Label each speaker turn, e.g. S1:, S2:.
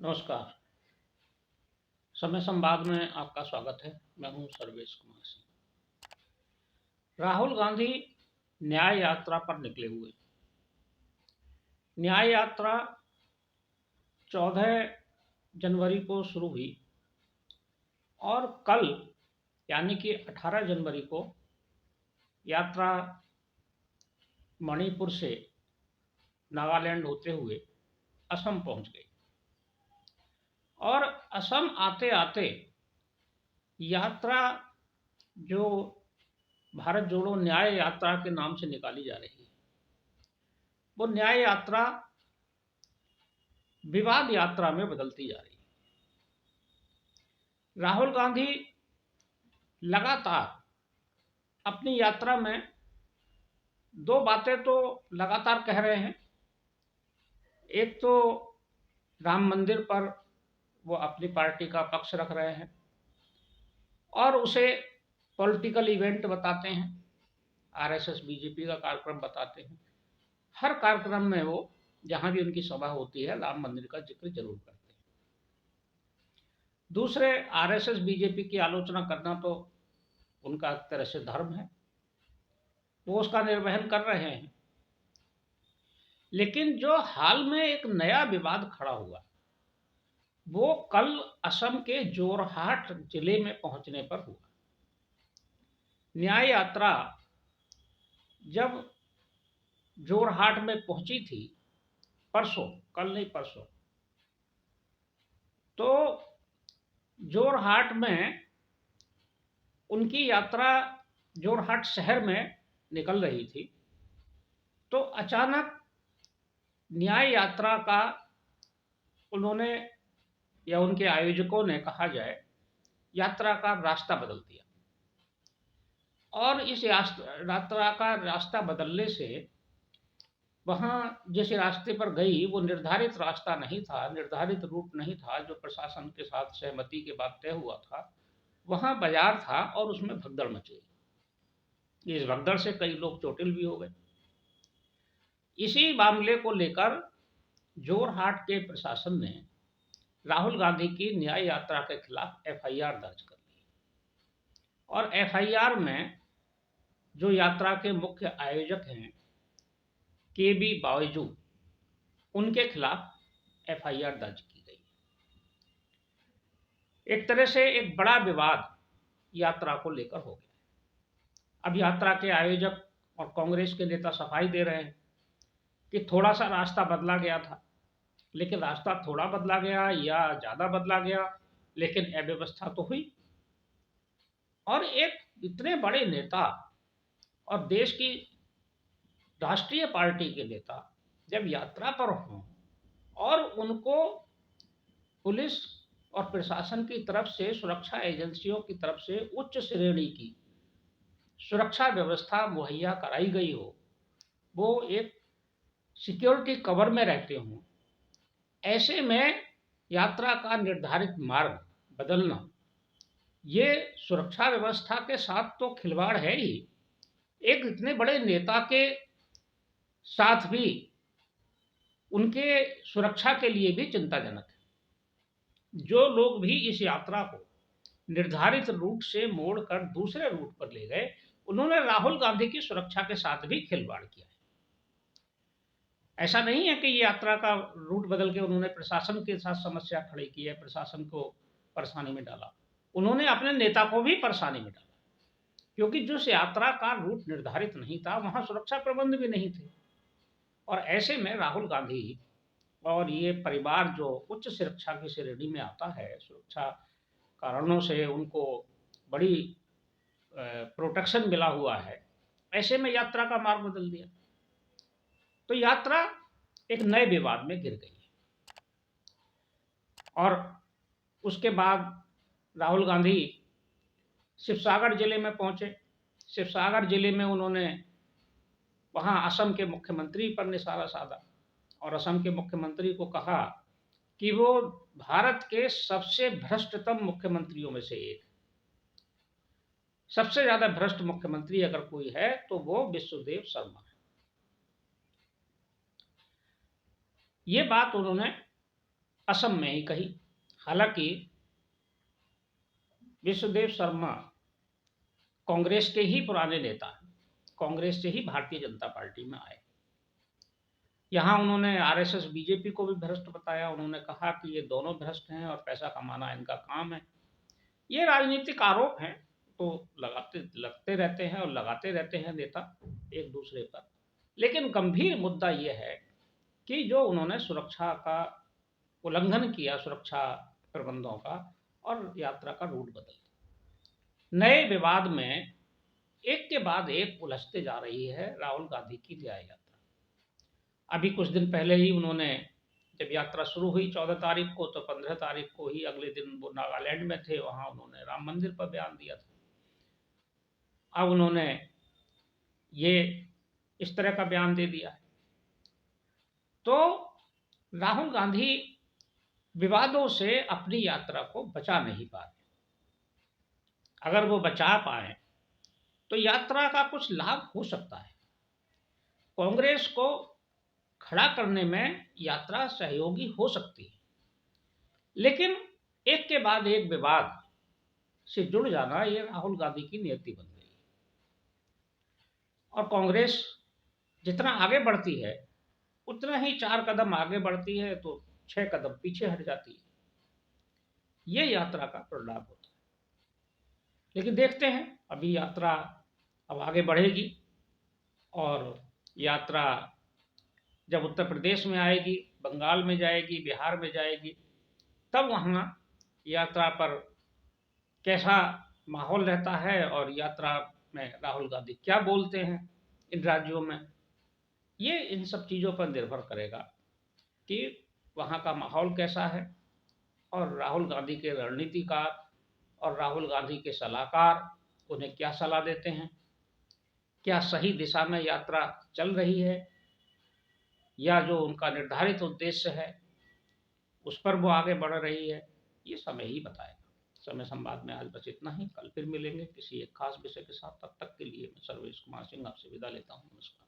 S1: नमस्कार। समय संवाद में आपका स्वागत है। मैं हूं सर्वेश कुमार सिंह। राहुल गांधी न्याय यात्रा पर निकले हुए। न्याय यात्रा 14 जनवरी को शुरू हुई और कल यानी कि 18 जनवरी को यात्रा मणिपुर से नागालैंड होते हुए असम पहुंच गई। और असम आते आते यात्रा जो भारत जोड़ो न्याय यात्रा के नाम से निकाली जा रही है, वो न्याय यात्रा विवाद यात्रा में बदलती जा रही है। राहुल गांधी लगातार अपनी यात्रा में दो बातें तो लगातार कह रहे हैं। एक तो राम मंदिर पर वो अपनी पार्टी का पक्ष रख रहे हैं और उसे पॉलिटिकल इवेंट बताते हैं, आरएसएस बीजेपी का कार्यक्रम बताते हैं। हर कार्यक्रम में वो जहां भी उनकी सभा होती है राम मंदिर का जिक्र जरूर करते हैं। दूसरे, आरएसएस बीजेपी की आलोचना करना तो उनका एक तरह से धर्म है, वो उसका निर्वहन कर रहे हैं। लेकिन जो हाल में एक नया विवाद खड़ा हुआ वो कल असम के जोरहाट जिले में पहुंचने पर हुआ। न्याय यात्रा जब जोरहाट में पहुंची थी परसों, कल नहीं परसों, तो जोरहाट में उनकी यात्रा जोरहाट शहर में निकल रही थी तो अचानक न्याय यात्रा का उन्होंने या उनके आयोजकों ने कहा जाए यात्रा का रास्ता बदल दिया। और इस यात्रा का रास्ता बदलने से वहाँ जिस रास्ते पर गई वो निर्धारित रास्ता नहीं था, निर्धारित रूट नहीं था जो प्रशासन के साथ सहमति के बाद तय हुआ था। वहाँ बाजार था और उसमें भगदड़ मची। इस भगदड़ से कई लोग चोटिल भी हो गए। इसी मामले को लेकर जोरहाट के प्रशासन ने राहुल गांधी की न्याय यात्रा के खिलाफ एफआईआर दर्ज कर ली और एफआईआर में जो यात्रा के मुख्य आयोजक हैं केबी बावजू, उनके खिलाफ एफआईआर दर्ज की गई। एक तरह से एक बड़ा विवाद यात्रा को लेकर हो गया। अब यात्रा के आयोजक और कांग्रेस के नेता सफाई दे रहे हैं कि थोड़ा सा रास्ता बदला गया था, लेकिन रास्ता थोड़ा बदला गया या ज्यादा बदला गया, लेकिन अव्यवस्था तो हुई। और एक इतने बड़े नेता और देश की राष्ट्रीय पार्टी के नेता जब यात्रा पर हों और उनको पुलिस और प्रशासन की तरफ से, सुरक्षा एजेंसियों की तरफ से उच्च श्रेणी की सुरक्षा व्यवस्था मुहैया कराई गई हो, वो एक सिक्योरिटी कवर में रहते हों, ऐसे में यात्रा का निर्धारित मार्ग बदलना ये सुरक्षा व्यवस्था के साथ तो खिलवाड़ है ही, एक इतने बड़े नेता के साथ भी उनके सुरक्षा के लिए भी चिंताजनक है। जो लोग भी इस यात्रा को निर्धारित रूट से मोड़कर दूसरे रूट पर ले गए, उन्होंने राहुल गांधी की सुरक्षा के साथ भी खिलवाड़ किया है। ऐसा नहीं है कि ये यात्रा का रूट बदल के उन्होंने प्रशासन के साथ समस्या खड़ी की है, प्रशासन को परेशानी में डाला। उन्होंने अपने नेता को भी परेशानी में डाला, क्योंकि जिस यात्रा का रूट निर्धारित नहीं था वहां सुरक्षा प्रबंध भी नहीं थे। और ऐसे में राहुल गांधी और ये परिवार जो उच्च सुरक्षा की श्रेणी में आता है, सुरक्षा कारणों से उनको बड़ी प्रोटेक्शन मिला हुआ है, ऐसे में यात्रा का मार्ग बदल दिया तो यात्रा एक नए विवाद में गिर गई। और उसके बाद राहुल गांधी शिवसागर जिले में पहुंचे। शिवसागर जिले में उन्होंने वहां असम के मुख्यमंत्री पर निशाना साधा और असम के मुख्यमंत्री को कहा कि वो भारत के सबसे भ्रष्टतम मुख्यमंत्रियों में से एक, सबसे ज्यादा भ्रष्ट मुख्यमंत्री अगर कोई है तो वो विश्वदेव शर्मा है। ये बात उन्होंने असम में ही कही। हालांकि विश्वदेव शर्मा कांग्रेस के ही पुराने नेता हैं, कांग्रेस से ही भारतीय जनता पार्टी में आए। यहाँ उन्होंने आरएसएस बीजेपी को भी भ्रष्ट बताया। उन्होंने कहा कि ये दोनों भ्रष्ट हैं और पैसा कमाना इनका काम है। ये राजनीतिक आरोप हैं, तो लगाते लगते रहते हैं और लगाते रहते हैं नेता एक दूसरे पर। लेकिन गंभीर मुद्दा ये है कि जो उन्होंने सुरक्षा का उल्लंघन किया, सुरक्षा प्रबंधों का, और यात्रा का रूट बदल दिया। नए विवाद में एक के बाद एक उलझते जा रही है राहुल गांधी की न्याय यात्रा। अभी कुछ दिन पहले ही उन्होंने, जब यात्रा शुरू हुई 14 तारीख को, तो 15 तारीख को ही अगले दिन वो नागालैंड में थे, वहां उन्होंने राम मंदिर पर बयान दिया था। अब उन्होंने ये इस तरह का बयान दे दिया है। तो राहुल गांधी विवादों से अपनी यात्रा को बचा नहीं पा रहे। अगर वो बचा पाए तो यात्रा का कुछ लाभ हो सकता है। कांग्रेस को खड़ा करने में यात्रा सहयोगी हो सकती है, लेकिन एक के बाद एक विवाद से जुड़ जाना ये राहुल गांधी की नीति बन गई है। और कांग्रेस जितना आगे बढ़ती है उतना ही 4 कदम आगे बढ़ती है तो 6 कदम पीछे हट जाती है। ये यात्रा का परिणाम होता है। लेकिन देखते हैं, अभी यात्रा अब आगे बढ़ेगी और यात्रा जब उत्तर प्रदेश में आएगी, बंगाल में जाएगी, बिहार में जाएगी, तब वहाँ यात्रा पर कैसा माहौल रहता है और यात्रा में राहुल गांधी क्या बोलते हैं इन राज्यों में, ये इन सब चीज़ों पर निर्भर करेगा कि वहाँ का माहौल कैसा है और राहुल गांधी के रणनीतिकार और राहुल गांधी के सलाहकार उन्हें क्या सलाह देते हैं। क्या सही दिशा में यात्रा चल रही है या जो उनका निर्धारित उद्देश्य है उस पर वो आगे बढ़ रही है, ये समय ही बताएगा। समय संवाद में आज बस इतना ही। कल फिर मिलेंगे किसी एक खास विषय के साथ। तब तक के लिए मैं सर्वेश कुमार सिंह आपसे विदा लेता हूँ। नमस्कार।